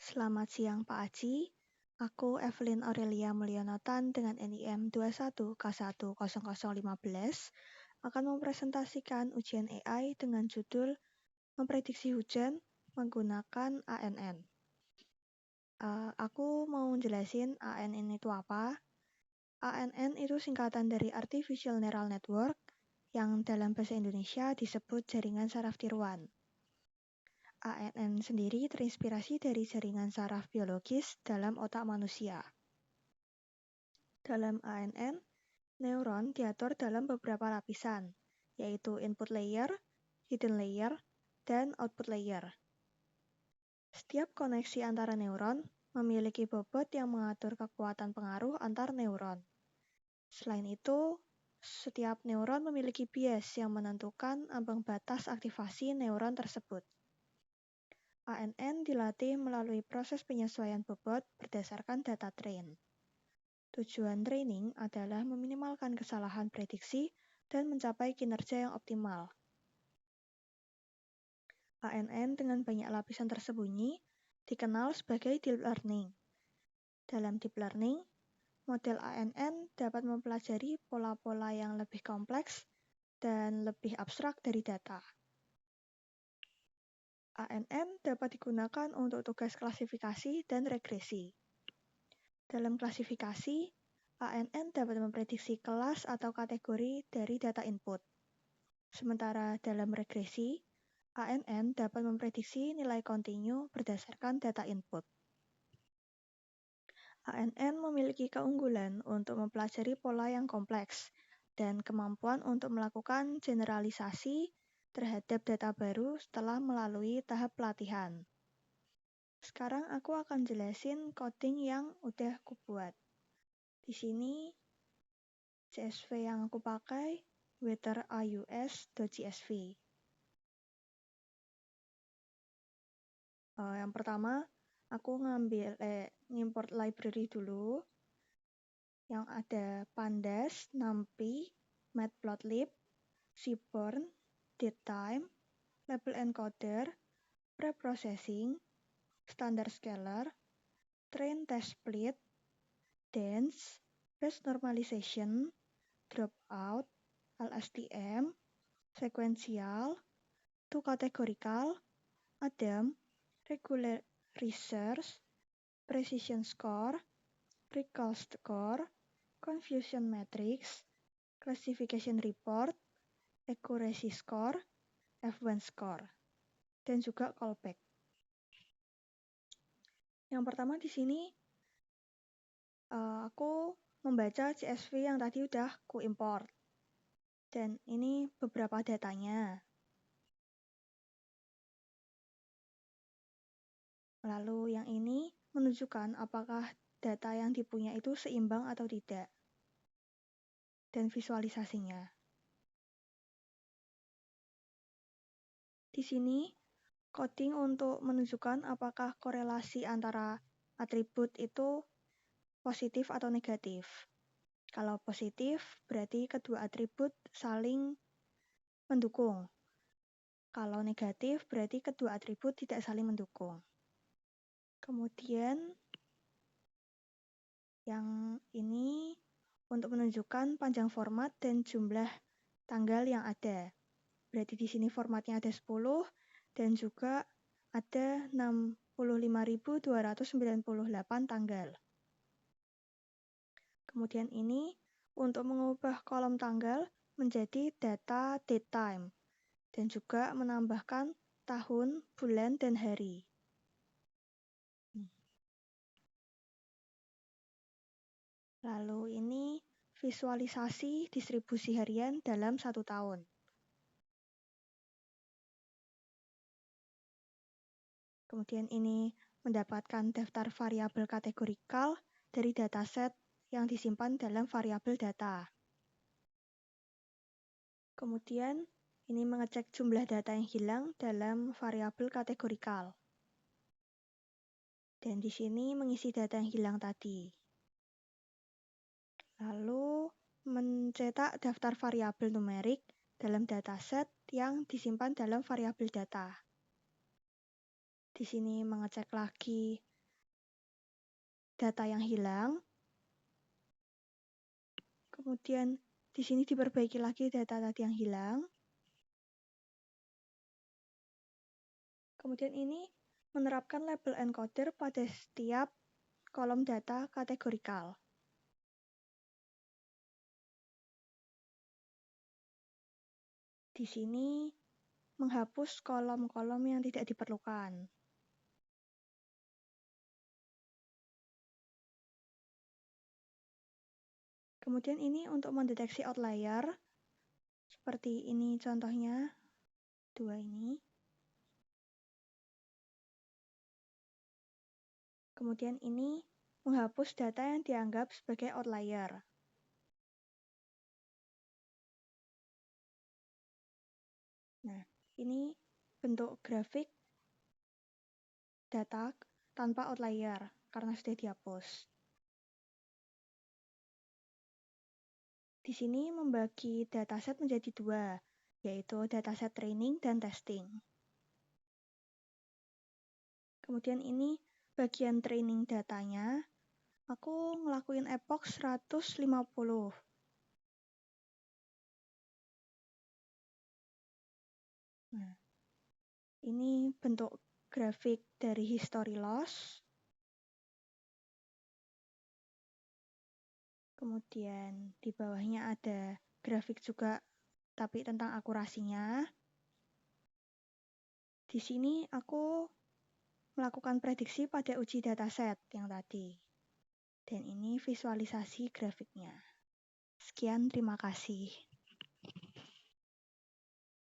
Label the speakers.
Speaker 1: Selamat siang Pak Aji, aku Evelyn Aurelia Mulyonotan dengan NIM 21K10015 akan mempresentasikan ujian AI dengan judul Memprediksi Hujan menggunakan ANN. Aku mau jelasin ANN itu apa. ANN itu singkatan dari Artificial Neural Network yang dalam bahasa Indonesia disebut jaringan saraf tiruan. ANN sendiri terinspirasi dari jaringan saraf biologis dalam otak manusia. Dalam ANN, neuron diatur dalam beberapa lapisan, yaitu input layer, hidden layer, dan output layer. Setiap koneksi antara neuron memiliki bobot yang mengatur kekuatan pengaruh antar neuron. Selain itu, setiap neuron memiliki bias yang menentukan ambang batas aktivasi neuron tersebut. ANN dilatih melalui proses penyesuaian bobot berdasarkan data train. Tujuan training adalah meminimalkan kesalahan prediksi dan mencapai kinerja yang optimal. ANN dengan banyak lapisan tersembunyi dikenal sebagai deep learning. Dalam deep learning, model ANN dapat mempelajari pola-pola yang lebih kompleks dan lebih abstrak dari data. ANN dapat digunakan untuk tugas klasifikasi dan regresi. Dalam klasifikasi, ANN dapat memprediksi kelas atau kategori dari data input. Sementara dalam regresi, ANN dapat memprediksi nilai kontinu berdasarkan data input. ANN memiliki keunggulan untuk mempelajari pola yang kompleks dan kemampuan untuk melakukan generalisasi terhadap data baru setelah melalui tahap pelatihan. Sekarang aku akan jelasin coding yang udah aku buat. Di sini CSV yang aku pakai weatheraus.csv. Yang pertama, aku ngimport library dulu yang ada pandas, numpy, matplotlib, seaborn, datetime, label encoder, preprocessing, standard scalar, train test split, dense, base normalization, dropout, LSTM, sequential, two-categorical, ADAM, regular research, precision score, recall score, confusion matrix, classification report, accuracy score, F1 score, dan juga callback. Yang pertama di sini aku membaca CSV yang tadi udah ku import. Dan ini beberapa datanya. Lalu yang ini menunjukkan apakah data yang dipunya itu seimbang atau tidak. Dan visualisasinya. Di sini, coding untuk menunjukkan apakah korelasi antara atribut itu positif atau negatif. Kalau positif, berarti kedua atribut saling mendukung. Kalau negatif, berarti kedua atribut tidak saling mendukung. Kemudian, yang ini untuk menunjukkan panjang format dan jumlah tanggal yang ada. Berarti di sini formatnya ada 10 dan juga ada 65.298 tanggal. Kemudian ini untuk mengubah kolom tanggal menjadi data datetime dan juga menambahkan tahun, bulan, dan hari. Lalu ini visualisasi distribusi harian dalam 1 tahun. Kemudian ini mendapatkan daftar variabel kategorikal dari dataset yang disimpan dalam variabel data. Kemudian ini mengecek jumlah data yang hilang dalam variabel kategorikal. Dan di sini mengisi data yang hilang tadi. Lalu mencetak daftar variabel numerik dalam dataset yang disimpan dalam variabel data. Di sini mengecek lagi data yang hilang. Kemudian di sini diperbaiki lagi data tadi yang hilang. Kemudian ini menerapkan label encoder pada setiap kolom data kategorikal. Di sini menghapus kolom-kolom yang tidak diperlukan. Kemudian ini untuk mendeteksi outlier, seperti ini contohnya, 2 ini. Kemudian ini menghapus data yang dianggap sebagai outlier. Nah, ini bentuk grafik data tanpa outlier karena sudah dihapus. Di sini membagi dataset menjadi 2, yaitu dataset training dan testing. Kemudian ini bagian training datanya, aku ngelakuin epoch 150. Nah, ini bentuk grafik dari history loss. Kemudian di bawahnya ada grafik juga, tapi tentang akurasinya. Di sini aku melakukan prediksi pada uji dataset yang tadi. Dan ini visualisasi grafiknya. Sekian, terima kasih.